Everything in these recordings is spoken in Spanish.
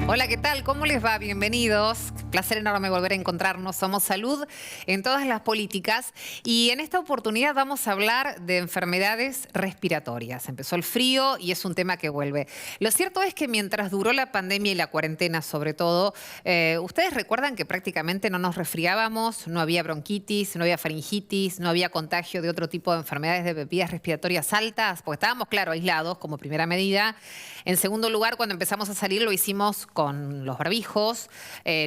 Hola, ¿qué tal? ¿Cómo les va? Bienvenidos. Placer enorme volver a encontrarnos. Somos Salud en todas las políticas y en esta oportunidad vamos a hablar de enfermedades respiratorias. Empezó el frío y es un tema que vuelve. Lo cierto es que mientras duró la pandemia y la cuarentena sobre todo, ustedes recuerdan que prácticamente no nos resfriábamos, no había bronquitis, no había faringitis, no había contagio de otro tipo de enfermedades de vías respiratorias altas, porque estábamos, claro, aislados como primera medida. En segundo lugar, cuando empezamos a salir lo hicimos con los barbijos,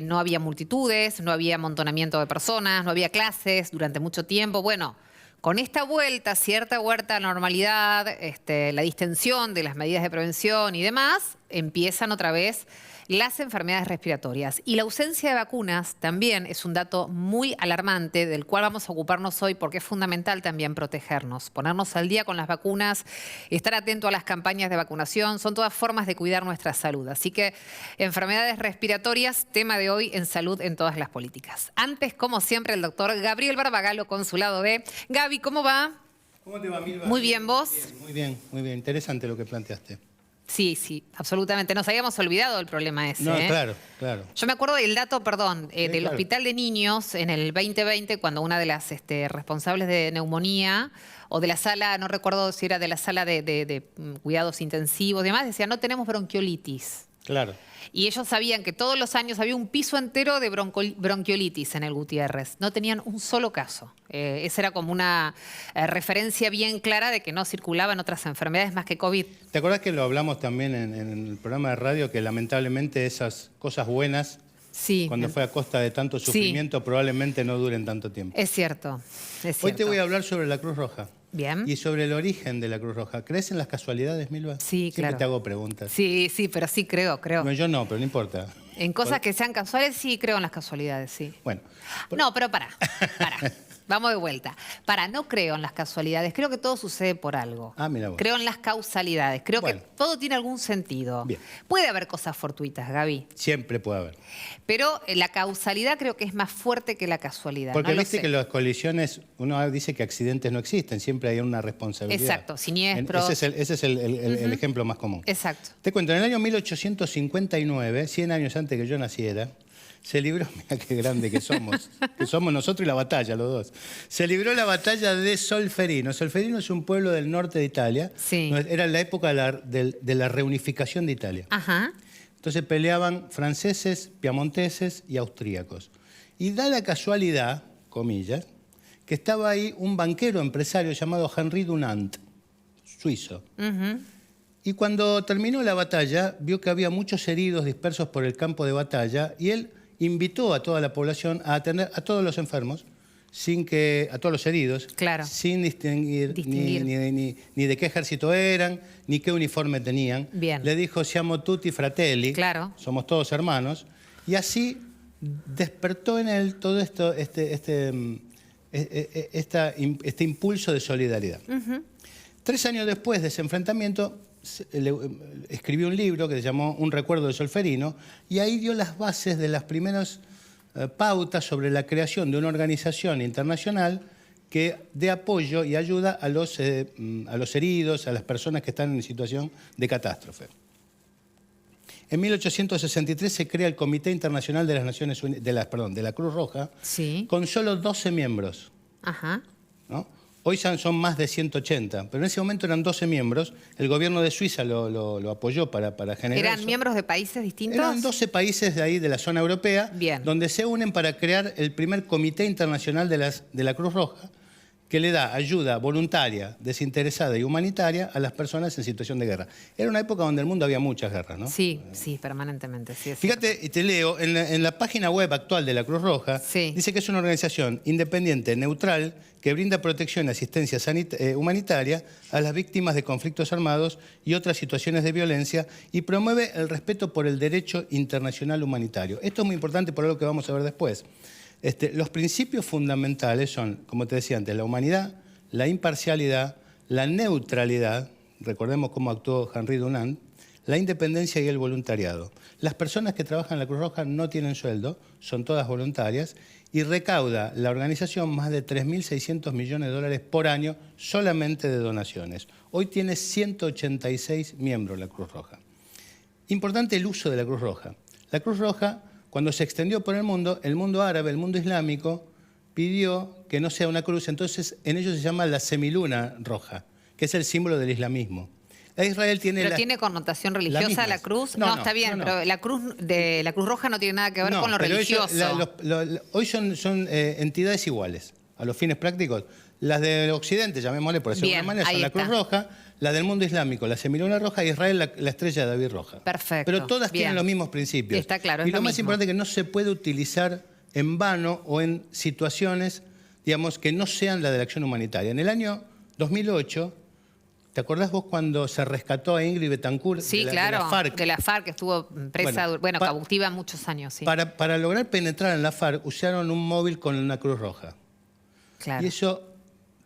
no había multitudes, no había amontonamiento de personas, no había clases durante mucho tiempo. Bueno, con esta vuelta, cierta vuelta a la normalidad, la distensión de las medidas de prevención y demás, empiezan otra vez las enfermedades respiratorias. Y la ausencia de vacunas también es un dato muy alarmante del cual vamos a ocuparnos hoy porque es fundamental también protegernos, ponernos al día con las vacunas, estar atento a las campañas de vacunación, son todas formas de cuidar nuestra salud. Así que enfermedades respiratorias, tema de hoy en Salud en todas las políticas. Antes, como siempre, el doctor Gabriel Barbagalo, consulado B. Gaby, ¿cómo va? ¿Cómo te va, Milva? Muy bien, ¿vos? Bien, muy bien. Interesante lo que planteaste. Sí, sí, absolutamente. Nos habíamos olvidado del problema ese. No, claro. Yo me acuerdo del dato, del claro. Hospital de Niños en el 2020, cuando una de las responsables de neumonía o de la sala, no recuerdo si era de la sala de cuidados intensivos y demás, decía, no tenemos bronquiolitis. Claro. Y ellos sabían que todos los años había un piso entero de bronquiolitis en el Gutiérrez. No tenían un solo caso. Esa era como una referencia bien clara de que no circulaban otras enfermedades más que COVID. ¿Te acordás que lo hablamos también en el programa de radio, que lamentablemente esas cosas buenas, sí, cuando fue a costa de tanto sufrimiento, probablemente no duren tanto tiempo? Es cierto, es cierto. Hoy te voy a hablar sobre la Cruz Roja. Bien. Y sobre el origen de la Cruz Roja. ¿Crees en las casualidades, Milva? Sí, Siempre claro. te hago preguntas. Sí, pero sí creo. No, yo no, pero no importa. En cosas que sean casuales, sí creo en las casualidades, sí. Bueno. No, pero pará. Vamos de vuelta. No creo en las casualidades. Creo que todo sucede por algo. Ah, mira vos. Creo en las causalidades. Creo que todo tiene algún sentido. Bien. Puede haber cosas fortuitas, Gaby. Siempre puede haber. Pero la causalidad creo que es más fuerte que la casualidad. Porque no viste que las colisiones, uno dice que accidentes no existen, siempre hay una responsabilidad. Exacto, siniestros. Ese es el ejemplo más común. Exacto. Te cuento, en el año 1859, 100 años antes que yo naciera, se libró, mira qué grande que somos nosotros y la batalla, los dos. Se libró la batalla de Solferino. Solferino es un pueblo del norte de Italia. Sí. Era la época de la reunificación de Italia. Ajá. Entonces peleaban franceses, piamonteses y austríacos. Y da la casualidad, comillas, que estaba ahí un banquero empresario llamado Henri Dunant, suizo. Y cuando terminó la batalla, vio que había muchos heridos dispersos por el campo de batalla y él invitó a toda la población a atender a todos los enfermos, a todos los heridos, claro, sin distinguir. Ni de qué ejército eran, ni qué uniforme tenían. Bien. Le dijo, siamo tutti fratelli, claro, somos todos hermanos, y así despertó en él todo esto, este impulso de solidaridad. 3 años después de ese enfrentamiento, escribió un libro que se llamó Un recuerdo de Solferino, y ahí dio las bases de las primeras pautas sobre la creación de una organización internacional que dé apoyo y ayuda a los heridos, a las personas que están en situación de catástrofe. En 1863 se crea el Comité Internacional de las Naciones Unidas, de la Cruz Roja, sí, con solo 12 miembros. Ajá. ¿No? Hoy son más de 180, pero en ese momento eran 12 miembros. El gobierno de Suiza lo apoyó para generar ¿Eran eso. miembros de países distintos? Eran 12 países de ahí, de la zona europea, bien, donde se unen para crear el primer Comité Internacional de la Cruz Roja, que le da ayuda voluntaria, desinteresada y humanitaria a las personas en situación de guerra. Era una época donde en el mundo había muchas guerras, ¿no? Sí, permanentemente. Sí, fíjate, y te leo, en la página web actual de la Cruz Roja, dice que es una organización independiente, neutral, que brinda protección y asistencia humanitaria a las víctimas de conflictos armados y otras situaciones de violencia y promueve el respeto por el derecho internacional humanitario. Esto es muy importante por algo que vamos a ver después. Los principios fundamentales son, como te decía antes, la humanidad, la imparcialidad, la neutralidad, recordemos cómo actuó Henri Dunant, la independencia y el voluntariado. Las personas que trabajan en la Cruz Roja no tienen sueldo, son todas voluntarias, y recauda la organización más de 3.600 millones de dólares por año solamente de donaciones. Hoy tiene 186 miembros la Cruz Roja. Importante el uso de la Cruz Roja. La Cruz Roja, cuando se extendió por el mundo árabe, el mundo islámico, pidió que no sea una cruz, entonces en ellos se llama la semiluna roja, que es el símbolo del islamismo. Israel tiene ¿Pero tiene connotación religiosa la cruz? No, está bien, pero la cruz roja no tiene nada que ver con lo religioso. Hoy son entidades iguales, a los fines prácticos. Las del occidente, llamémosle por decirlo de alguna manera, son la Cruz Roja, la del mundo islámico, la semiluna roja, y Israel, la estrella de David roja. Perfecto. Pero todas tienen los mismos principios. Está claro, y lo más importante es que no se puede utilizar en vano o en situaciones, digamos, que no sean la de la acción humanitaria. En el año 2008... ¿te acordás vos cuando se rescató a Ingrid Betancourt de la FARC? De la FARC, que estuvo presa, cautiva muchos años. Sí. Para lograr penetrar en la FARC usaron un móvil con una Cruz Roja. Claro. Y eso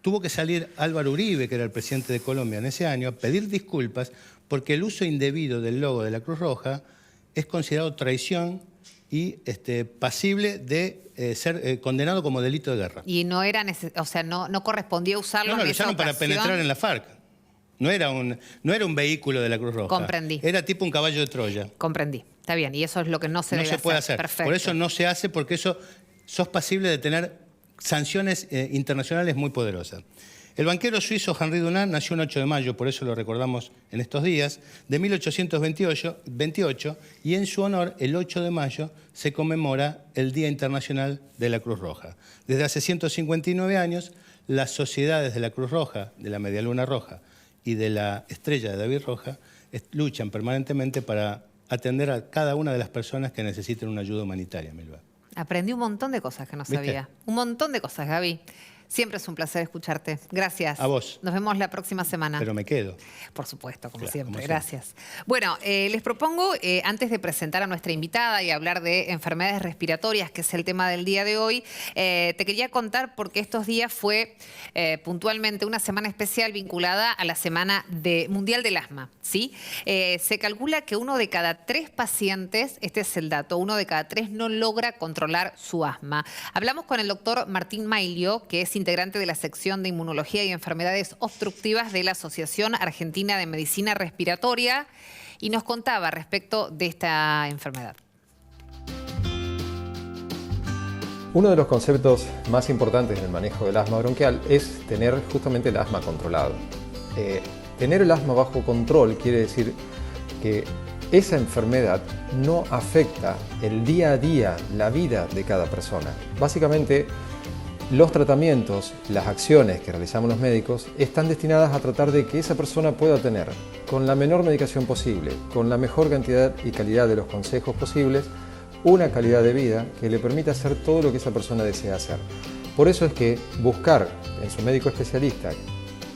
tuvo que salir Álvaro Uribe, que era el presidente de Colombia en ese año, a pedir disculpas porque el uso indebido del logo de la Cruz Roja es considerado traición y pasible de ser condenado como delito de guerra. Y no era no correspondía usarlo. No, lo usaron para penetrar en la FARC. No era un vehículo de la Cruz Roja. Comprendí. Era tipo un caballo de Troya. Comprendí. Está bien. Y eso es lo que no se debe hacer. No se puede hacer. Perfecto. Por eso no se hace, porque eso sos pasible de tener sanciones internacionales muy poderosas. El banquero suizo Henri Dunant nació un 8 de mayo, por eso lo recordamos en estos días, de 1828, y en su honor, el 8 de mayo, se conmemora el Día Internacional de la Cruz Roja. Desde hace 159 años, las sociedades de la Cruz Roja, de la Medialuna Roja y de la Estrella de David roja luchan permanentemente para atender a cada una de las personas que necesiten una ayuda humanitaria, Milva. Aprendí un montón de cosas que no sabía. Un montón de cosas, Gaby. Siempre es un placer escucharte. Gracias. A vos. Nos vemos la próxima semana. Pero me quedo. Por supuesto, como siempre. Gracias. Bueno, les propongo, antes de presentar a nuestra invitada y hablar de enfermedades respiratorias, que es el tema del día de hoy, te quería contar porque estos días fue puntualmente una semana especial vinculada a la Semana Mundial del Asma, ¿sí? Se calcula que 1 de cada 3 pacientes, este es el dato, 1 de cada 3 no logra controlar su asma. Hablamos con el doctor Martín Mailio, que es integrante de la sección de Inmunología y Enfermedades Obstructivas de la Asociación Argentina de Medicina Respiratoria, y nos contaba respecto de esta enfermedad. Uno de los conceptos más importantes en el manejo del asma bronquial es tener justamente el asma controlado. Tener el asma bajo control quiere decir que esa enfermedad no afecta el día a día, la vida de cada persona. Básicamente, los tratamientos, las acciones que realizamos los médicos están destinadas a tratar de que esa persona pueda tener, con la menor medicación posible, con la mejor cantidad y calidad de los consejos posibles, una calidad de vida que le permita hacer todo lo que esa persona desea hacer. Por eso es que buscar en su médico especialista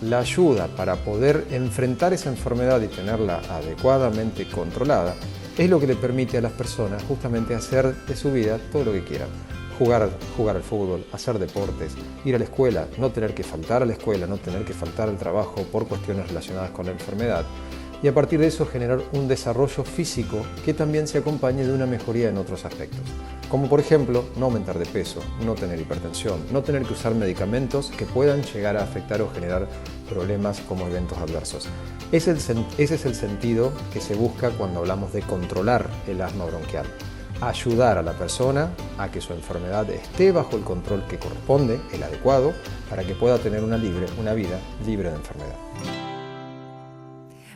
la ayuda para poder enfrentar esa enfermedad y tenerla adecuadamente controlada es lo que le permite a las personas justamente hacer de su vida todo lo que quieran. Jugar al fútbol, hacer deportes, ir a la escuela, no tener que faltar a la escuela, no tener que faltar al trabajo por cuestiones relacionadas con la enfermedad, y a partir de eso generar un desarrollo físico que también se acompañe de una mejoría en otros aspectos, como por ejemplo no aumentar de peso, no tener hipertensión, no tener que usar medicamentos que puedan llegar a afectar o generar problemas como eventos adversos. Ese es el sentido que se busca cuando hablamos de controlar el asma bronquial. Ayudar a la persona a que su enfermedad esté bajo el control que corresponde, el adecuado, para que pueda tener una vida libre de enfermedad.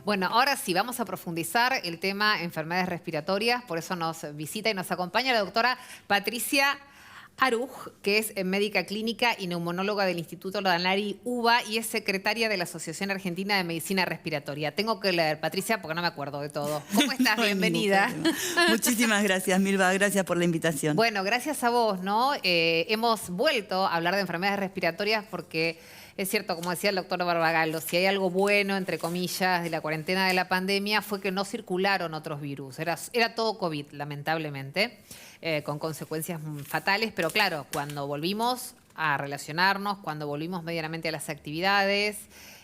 Bueno, ahora sí, vamos a profundizar el tema enfermedades respiratorias, por eso nos visita y nos acompaña la doctora Patricia Aruj, que es médica clínica y neumonóloga del Instituto Danari UBA y es secretaria de la Asociación Argentina de Medicina Respiratoria. Tengo que leer, Patricia, porque no me acuerdo de todo. ¿Cómo estás? No, bienvenida. Muchísimas gracias, Milva. Gracias por la invitación. Bueno, gracias a vos, ¿no? Hemos vuelto a hablar de enfermedades respiratorias porque es cierto, como decía el doctor Barbagallo, si hay algo bueno, entre comillas, de la cuarentena de la pandemia fue que no circularon otros virus. Era todo COVID, lamentablemente, con consecuencias fatales. Pero claro, cuando volvimos a relacionarnos, cuando volvimos medianamente a las actividades,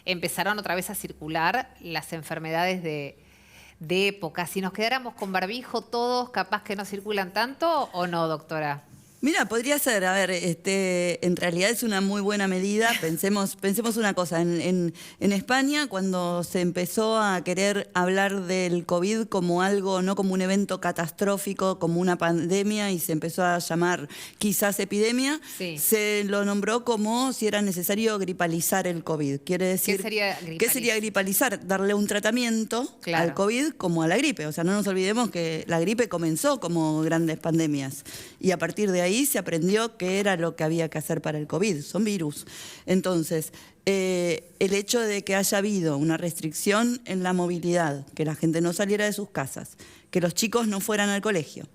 empezaron otra vez a circular las enfermedades de época. Si nos quedáramos con barbijo todos, capaz que no circulan tanto, ¿o no, doctora? Mira, podría ser, a ver, en realidad es una muy buena medida. Pensemos una cosa, en España cuando se empezó a querer hablar del COVID como algo, no como un evento catastrófico, como una pandemia, y se empezó a llamar quizás epidemia, sí, se lo nombró como si era necesario gripalizar el COVID. Quiere decir, ¿qué sería gripalizar? Darle un tratamiento al COVID como a la gripe. O sea, no nos olvidemos que la gripe comenzó como grandes pandemias y a partir de ahí se aprendió qué era lo que había que hacer para el COVID, son virus. Entonces, el hecho de que haya habido una restricción en la movilidad, que la gente no saliera de sus casas, que los chicos no fueran al colegio,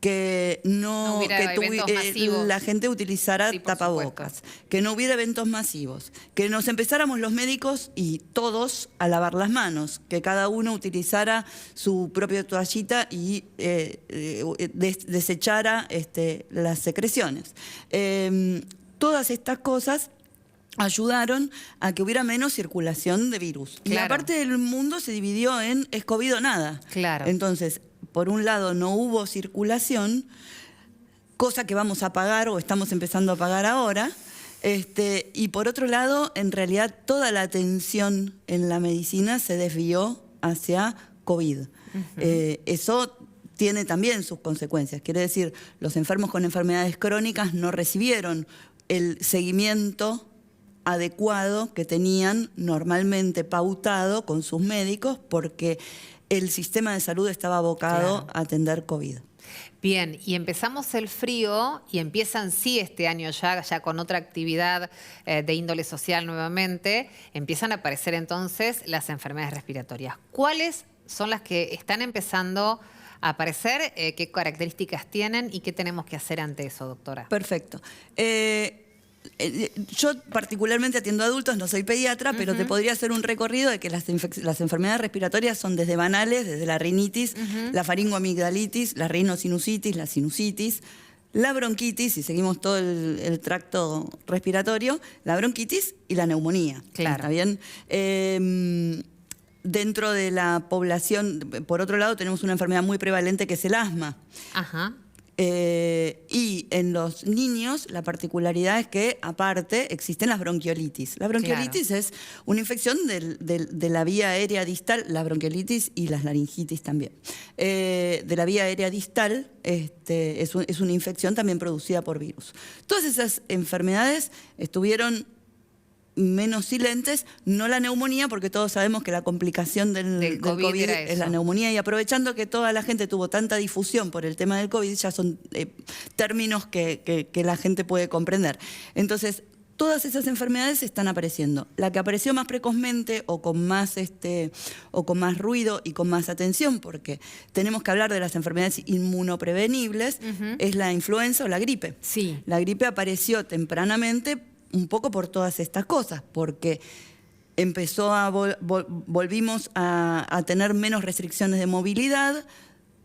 que la gente utilizara tapabocas, que no hubiera eventos masivos, que nos empezáramos los médicos y todos a lavar las manos, que cada uno utilizara su propia toallita y desechara las secreciones. Todas estas cosas ayudaron a que hubiera menos circulación de virus. Claro. Y la parte del mundo se dividió en es COVID o nada. Claro. Entonces, por un lado no hubo circulación, cosa que vamos a pagar o estamos empezando a pagar ahora, y por otro lado, en realidad toda la atención en la medicina se desvió hacia COVID. Eso tiene también sus consecuencias. Quiere decir, los enfermos con enfermedades crónicas no recibieron el seguimiento adecuado que tenían normalmente pautado con sus médicos porque el sistema de salud estaba abocado a atender COVID. Bien, y empezamos el frío y empiezan sí este año ya con otra actividad de índole social nuevamente, empiezan a aparecer entonces las enfermedades respiratorias. ¿Cuáles son las que están empezando a aparecer? ¿Qué características tienen y qué tenemos que hacer ante eso, doctora? Perfecto. Yo particularmente atiendo adultos, no soy pediatra, pero te podría hacer un recorrido de que las enfermedades respiratorias son desde banales, desde la rinitis, la faringoamigdalitis, la rinosinusitis, la sinusitis, la bronquitis, y seguimos todo el tracto respiratorio, la bronquitis y la neumonía. Claro. ¿Está bien? Dentro de la población, por otro lado, tenemos una enfermedad muy prevalente que es el asma. Ajá. Y en los niños la particularidad es que aparte existen las bronquiolitis. La bronquiolitis es una infección de la vía aérea distal, la bronquiolitis y las laringitis también. De la vía aérea distal es una infección también producida por virus. Todas esas enfermedades estuvieron menos silentes, no la neumonía, porque todos sabemos que la complicación del COVID es la neumonía, y aprovechando que toda la gente tuvo tanta difusión por el tema del COVID, ya son términos que la gente puede comprender. Entonces, todas esas enfermedades están apareciendo. La que apareció más precozmente o con más ruido y con más atención, porque tenemos que hablar de las enfermedades inmunoprevenibles, es la influenza o la gripe. Sí. La gripe apareció tempranamente un poco por todas estas cosas, porque volvimos a tener menos restricciones de movilidad,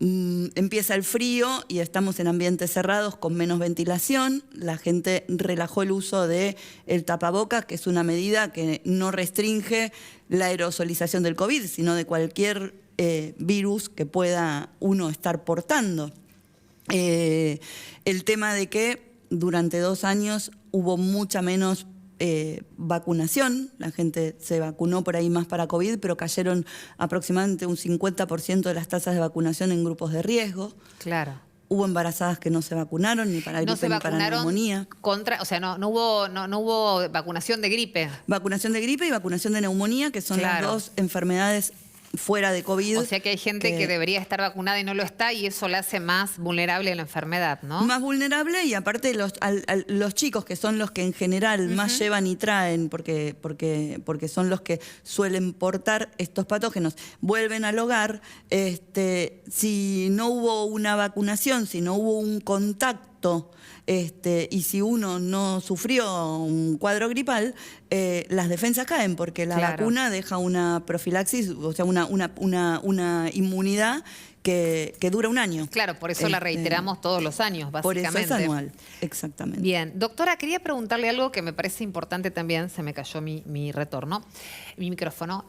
empieza el frío y estamos en ambientes cerrados con menos ventilación, la gente relajó el uso del tapabocas, que es una medida que no restringe la aerosolización del COVID, sino de cualquier virus que pueda uno estar portando. El tema de que durante 2 años hubo mucha menos vacunación, la gente se vacunó por ahí más para COVID, pero cayeron aproximadamente un 50% de las tasas de vacunación en grupos de riesgo. Claro. Hubo embarazadas que no se vacunaron ni para gripe ni para neumonía. O sea, no hubo vacunación de gripe. Vacunación de gripe y vacunación de neumonía, que son las dos enfermedades fuera de COVID. O sea que hay gente que debería estar vacunada y no lo está, y eso la hace más vulnerable a la enfermedad, ¿no? Más vulnerable, y aparte los chicos, que son los que en general más llevan y traen, porque son los que suelen portar estos patógenos, vuelven al hogar. Si no hubo una vacunación, si no hubo un contacto, y si uno no sufrió un cuadro gripal, las defensas caen, porque la vacuna deja una profilaxis, o sea, una inmunidad que dura 1 año. Claro, por eso la reiteramos todos los años, básicamente. Por eso es anual, exactamente. Bien, doctora, quería preguntarle algo que me parece importante también, se me cayó mi micrófono.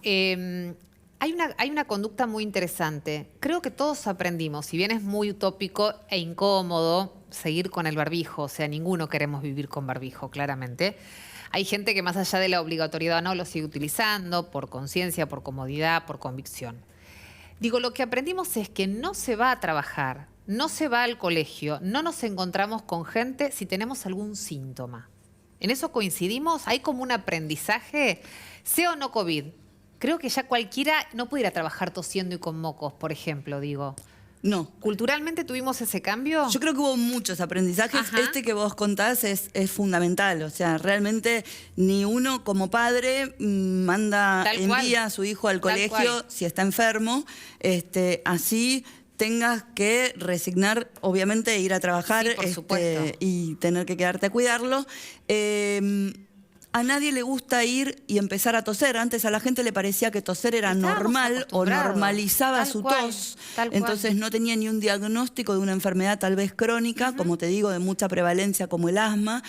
Hay una conducta muy interesante. Creo que todos aprendimos, si bien es muy utópico e incómodo seguir con el barbijo, o sea, ninguno queremos vivir con barbijo, claramente. Hay gente que más allá de la obligatoriedad no lo sigue utilizando por conciencia, por comodidad, por convicción. Digo, lo que aprendimos es que no se va a trabajar, no se va al colegio, no nos encontramos con gente si tenemos algún síntoma. ¿En eso coincidimos? ¿Hay como un aprendizaje? Sea o no COVID. Creo que ya cualquiera no puede ir a trabajar tosiendo y con mocos, por ejemplo, digo. No. ¿Culturalmente tuvimos ese cambio? Yo creo que hubo muchos aprendizajes. Ajá. Este que vos contás es fundamental. O sea, realmente ni uno como padre envía a su hijo al colegio si está enfermo. Así tengas que resignar, obviamente, ir a trabajar y tener que quedarte a cuidarlo. A nadie le gusta ir y empezar a toser. Antes a la gente le parecía que toser era normal o normalizaba su tos. Entonces no tenía ni un diagnóstico de una enfermedad tal vez crónica, como te digo, de mucha prevalencia como el asma.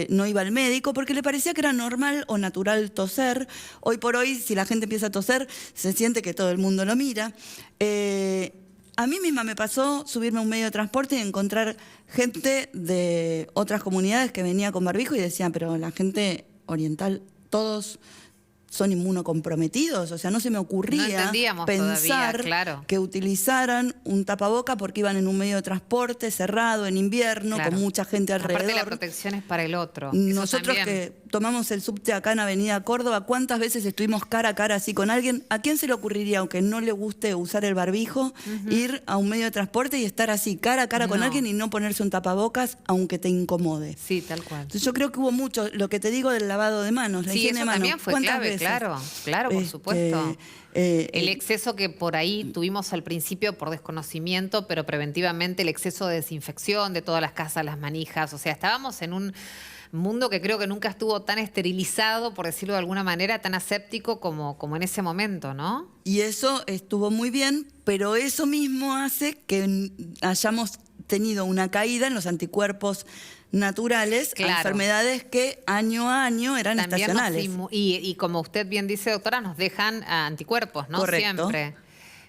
No iba al médico porque le parecía que era normal o natural toser. Hoy por hoy, si la gente empieza a toser, se siente que todo el mundo lo mira. A mí misma me pasó subirme a un medio de transporte y encontrar gente de otras comunidades que venía con barbijo y decían, pero la gente oriental, todos son inmunocomprometidos. O sea, no se me ocurría pensar que utilizaran un tapaboca porque iban en un medio de transporte cerrado, en invierno, con mucha gente alrededor. Aparte la protección es para el otro. Nosotros que tomamos el subte acá en Avenida Córdoba, ¿cuántas veces estuvimos cara a cara así con alguien? ¿A quién se le ocurriría, aunque no le guste usar el barbijo, ir a un medio de transporte y estar así cara a cara con alguien y no ponerse un tapabocas aunque te incomode? Sí, tal cual. Entonces yo creo que hubo mucho, lo que te digo del lavado de manos, la higiene de manos. También fue clave, claro, por supuesto. El exceso que por ahí tuvimos al principio por desconocimiento, pero preventivamente el exceso de desinfección de todas las casas, las manijas. O sea, estábamos en un mundo que creo que nunca estuvo tan esterilizado, por decirlo de alguna manera, tan aséptico como en ese momento, ¿no? Y eso estuvo muy bien, pero eso mismo hace que hayamos tenido una caída en los anticuerpos naturales a enfermedades que año a año eran también estacionales. Y como usted bien dice, doctora, nos dejan anticuerpos, ¿no? Correcto. Siempre.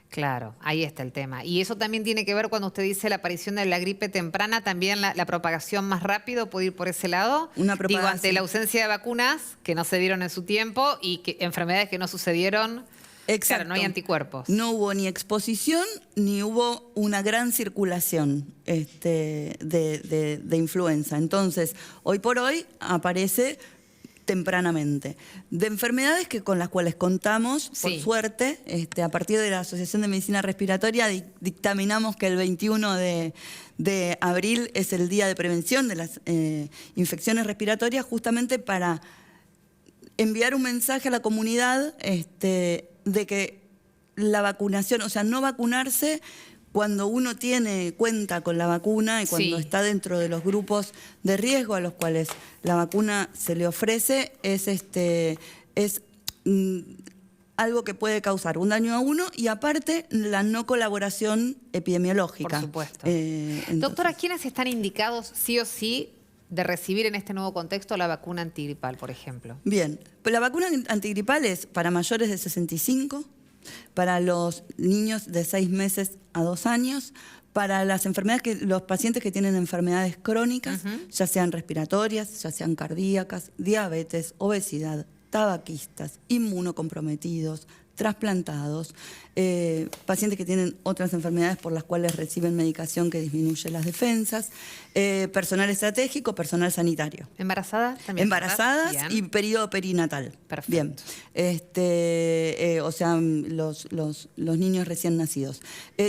Claro, ahí está el tema. Y eso también tiene que ver cuando usted dice la aparición de la gripe temprana, también la propagación más rápido puede ir por ese lado. Digo, ante la ausencia de vacunas que no se dieron en su tiempo y enfermedades que no sucedieron. Exacto. Claro, no hay anticuerpos. No hubo ni exposición ni hubo una gran circulación de influenza. Entonces, hoy por hoy aparece tempranamente. De enfermedades con las cuales contamos, por suerte, a partir de la Asociación de Medicina Respiratoria dictaminamos que el 21 de abril es el Día de Prevención de las Infecciones Respiratorias, justamente para enviar un mensaje a la comunidad de que la vacunación, o sea, no vacunarse cuando uno cuenta con la vacuna y cuando está dentro de los grupos de riesgo a los cuales la vacuna se le ofrece, es algo que puede causar un daño a uno y aparte la no colaboración epidemiológica. Por supuesto. Doctora, ¿quiénes están indicados sí o sí de recibir en este nuevo contexto la vacuna antigripal, por ejemplo? Bien, pues la vacuna antigripal es para mayores de 65, para los niños de 6 meses a 2 años, para las enfermedades los pacientes que tienen enfermedades crónicas, ya sean respiratorias, ya sean cardíacas, diabetes, obesidad, tabaquistas, inmunocomprometidos, trasplantados, pacientes que tienen otras enfermedades por las cuales reciben medicación que disminuye las defensas, personal estratégico, personal sanitario. ¿Embarazadas también? Embarazadas y periodo perinatal. Perfecto. Bien. O sea, los niños recién nacidos.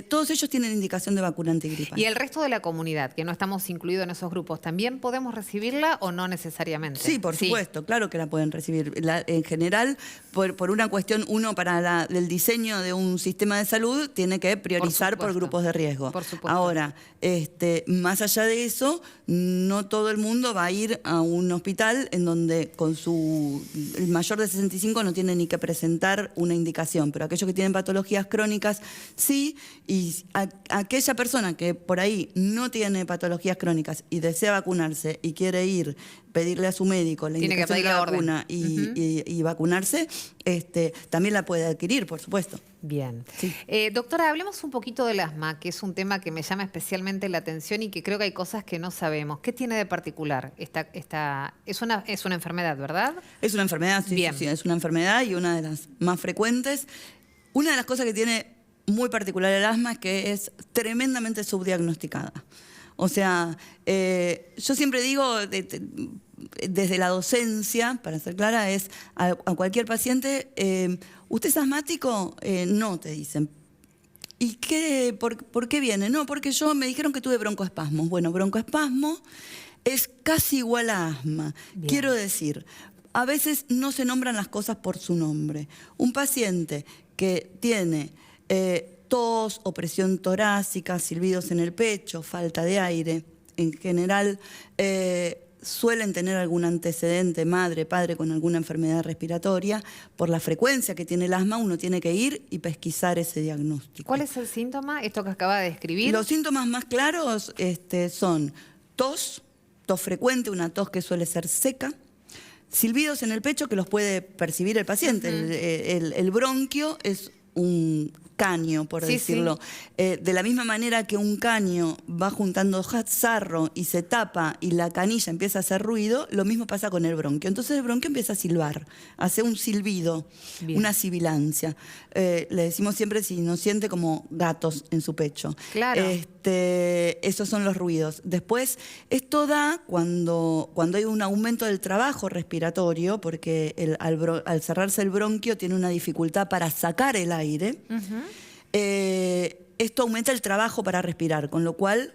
Todos ellos tienen indicación de vacuna antigripal. ¿Y el resto de la comunidad, que no estamos incluidos en esos grupos, también podemos recibirla o no necesariamente? Sí, por supuesto, claro que la pueden recibir. En general, por una cuestión, uno para el diseño de un sistema de salud tiene que priorizar por grupos de riesgo. Por supuesto. Ahora, más allá de eso, no todo el mundo va a ir a un hospital en donde el mayor de 65 no tiene ni que presentar una indicación, pero aquellos que tienen patologías crónicas sí, y aquella persona que por ahí no tiene patologías crónicas y desea vacunarse y quiere ir pedirle a su médico la indicación de la vacuna y vacunarse, también la puede adquirir, por supuesto. Bien. Sí. Doctora, hablemos un poquito del asma, que es un tema que me llama especialmente la atención y que creo que hay cosas que no sabemos. ¿Qué tiene de particular? Es una enfermedad, ¿verdad? Es una enfermedad, sí, sí, es una enfermedad y una de las más frecuentes. Una de las cosas que tiene muy particular el asma es que es tremendamente subdiagnosticada. O sea, yo siempre digo, desde la docencia, para ser clara, es a cualquier paciente, ¿usted es asmático? No, te dicen. ¿Y por qué viene? No, porque me dijeron que tuve broncoespasmos. Bueno, broncoespasmo es casi igual a asma. Bien. Quiero decir, a veces no se nombran las cosas por su nombre. Un paciente que tiene tos, opresión torácica, silbidos en el pecho, falta de aire, en general suelen tener algún antecedente, madre, padre, con alguna enfermedad respiratoria. Por la frecuencia que tiene el asma, uno tiene que ir y pesquisar ese diagnóstico. ¿Cuál es el síntoma? Esto que acaba de describir. Los síntomas más claros son tos frecuente, una tos que suele ser seca, silbidos en el pecho que los puede percibir el paciente. El bronquio es un caño, por decirlo. Sí. De la misma manera que un caño va juntando sarro y se tapa y la canilla empieza a hacer ruido, lo mismo pasa con el bronquio. Entonces el bronquio empieza a silbar, hace un silbido, una sibilancia. Le decimos siempre si nos siente como gatos en su pecho. Claro. Esos son los ruidos. Después, esto da cuando hay un aumento del trabajo respiratorio, porque al cerrarse el bronquio tiene una dificultad para sacar el aire. Esto aumenta el trabajo para respirar, con lo cual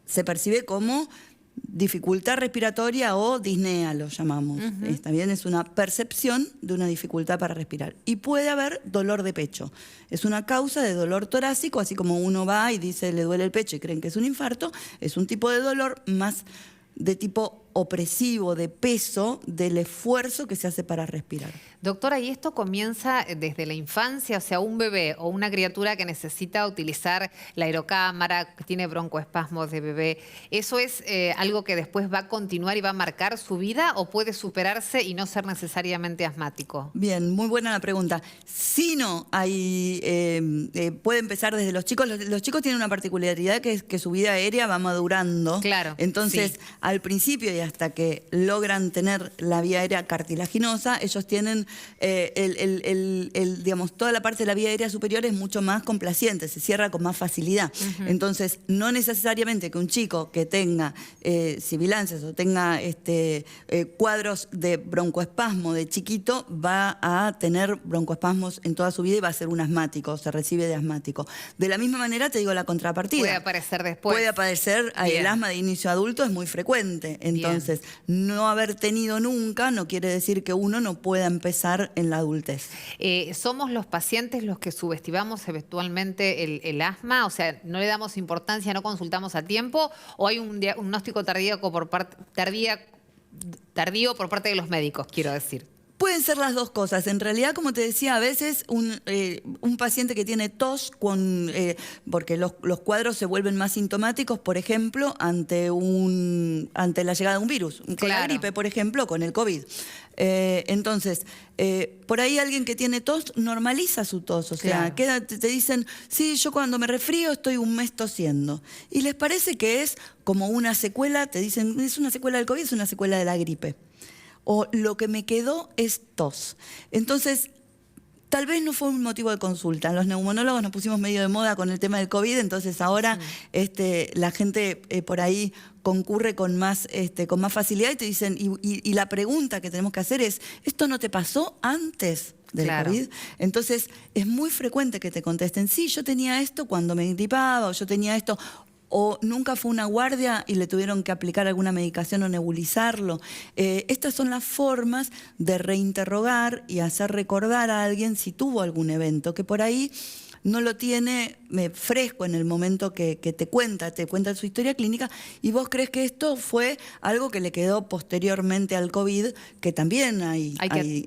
se percibe como dificultad respiratoria o disnea, lo llamamos. También es una percepción de una dificultad para respirar. Y puede haber dolor de pecho. Es una causa de dolor torácico, así como uno va y dice le duele el pecho y creen que es un infarto, es un tipo de dolor más de tipo opresivo, de peso, del esfuerzo que se hace para respirar. Doctora, ¿y esto comienza desde la infancia? O sea, un bebé o una criatura que necesita utilizar la aerocámara, que tiene broncoespasmos de bebé, ¿eso es algo que después va a continuar y va a marcar su vida o puede superarse y no ser necesariamente asmático? Bien, muy buena la pregunta. Sí, no, puede empezar desde los chicos. Los chicos tienen una particularidad que es que su vida aérea va madurando. Claro. Entonces, sí, al principio y hasta que logran tener la vía aérea cartilaginosa, ellos tienen, digamos, toda la parte de la vía aérea superior es mucho más complaciente, se cierra con más facilidad. Entonces, no necesariamente que un chico que tenga sibilancias o tenga cuadros de broncoespasmo de chiquito va a tener broncoespasmos en toda su vida y va a ser un asmático, se recibe de asmático. De la misma manera, te digo la contrapartida. Puede aparecer después. Puede aparecer, el asma de inicio adulto es muy frecuente. Entonces, no haber tenido nunca no quiere decir que uno no pueda empezar en la adultez. ¿Somos los pacientes los que subestimamos eventualmente el asma? O sea, ¿no le damos importancia, no consultamos a tiempo? ¿O hay un diagnóstico tardío por parte de los médicos, quiero decir? Pueden ser las dos cosas. En realidad, como te decía, a veces un paciente que tiene tos, porque los cuadros se vuelven más sintomáticos, por ejemplo, ante la llegada de un virus, con la gripe, por ejemplo, con el COVID. Entonces, por ahí alguien que tiene tos normaliza su tos. O sea, te dicen, sí, yo cuando me resfrío estoy un mes tosiendo. Y les parece que es como una secuela, te dicen, es una secuela del COVID, es una secuela de la gripe. O lo que me quedó es tos. Entonces, tal vez no fue un motivo de consulta. Los neumonólogos nos pusimos medio de moda con el tema del COVID, entonces ahora la gente por ahí concurre con más facilidad y te dicen, y la pregunta que tenemos que hacer es, ¿esto no te pasó antes del COVID? Entonces, es muy frecuente que te contesten, sí, yo tenía esto cuando me gripaba, o yo tenía esto, o nunca fue una guardia y le tuvieron que aplicar alguna medicación o nebulizarlo. Estas son las formas de reinterrogar y hacer recordar a alguien si tuvo algún evento, que por ahí no lo tiene fresco en el momento que te cuenta su historia clínica y vos crees que esto fue algo que le quedó posteriormente al COVID, que también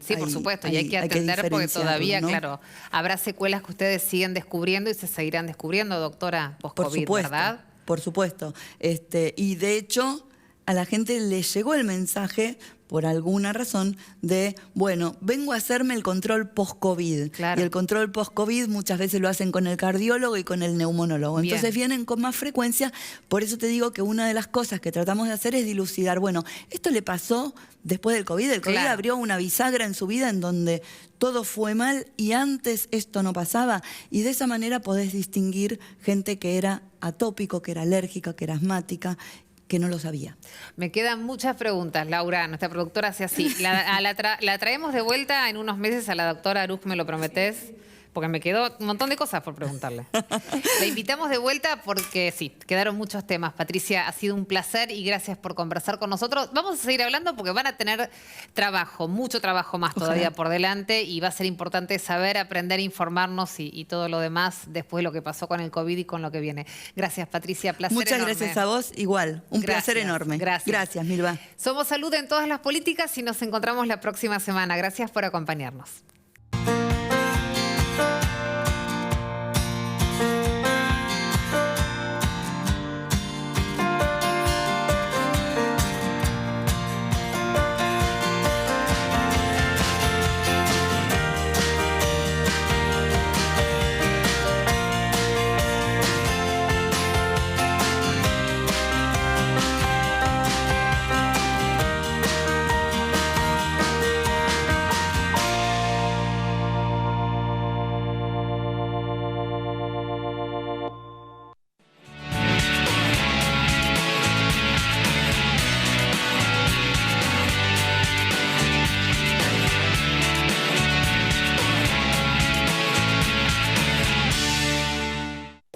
sí, por supuesto, y hay que atender porque todavía, ¿no? Claro, habrá secuelas que ustedes siguen descubriendo y se seguirán descubriendo, doctora, post-COVID, ¿verdad? Por supuesto. Y de hecho, a la gente le llegó el mensaje, por alguna razón, de, bueno, vengo a hacerme el control post-COVID. Claro. Y el control post-COVID muchas veces lo hacen con el cardiólogo y con el neumonólogo. Bien. Entonces vienen con más frecuencia. Por eso te digo que una de las cosas que tratamos de hacer es dilucidar, bueno, esto le pasó después del COVID. El COVID abrió una bisagra en su vida en donde todo fue mal y antes esto no pasaba. Y de esa manera podés distinguir gente que era atópico, que era alérgica, que era asmática, que no lo sabía. Me quedan muchas preguntas, Laura. Nuestra productora hace así. La traemos de vuelta en unos meses a la doctora Aruj, ¿me lo prometés? Porque me quedó un montón de cosas por preguntarle. La invitamos de vuelta porque sí, quedaron muchos temas. Patricia, ha sido un placer y gracias por conversar con nosotros. Vamos a seguir hablando porque van a tener trabajo, mucho trabajo más todavía por delante y va a ser importante saber, aprender, informarnos y todo lo demás después de lo que pasó con el COVID y con lo que viene. Gracias, Patricia, placer Muchas enorme. gracias a vos, igual. Un placer enorme. Gracias, Milva. Somos Salud en todas las políticas y nos encontramos la próxima semana. Gracias por acompañarnos.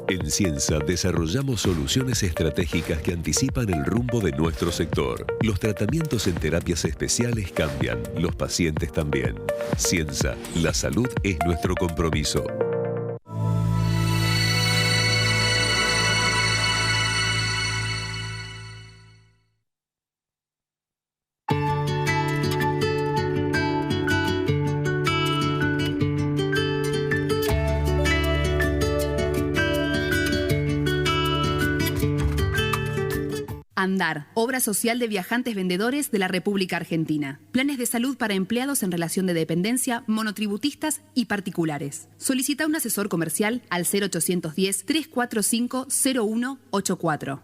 En Ciensa desarrollamos soluciones estratégicas que anticipan el rumbo de nuestro sector. Los tratamientos en terapias especiales cambian, los pacientes también. Ciensa, la salud es nuestro compromiso. ANDAR, Obra Social de Viajantes Vendedores de la República Argentina. Planes de salud para empleados en relación de dependencia, monotributistas y particulares. Solicita un asesor comercial al 0810-345-0184.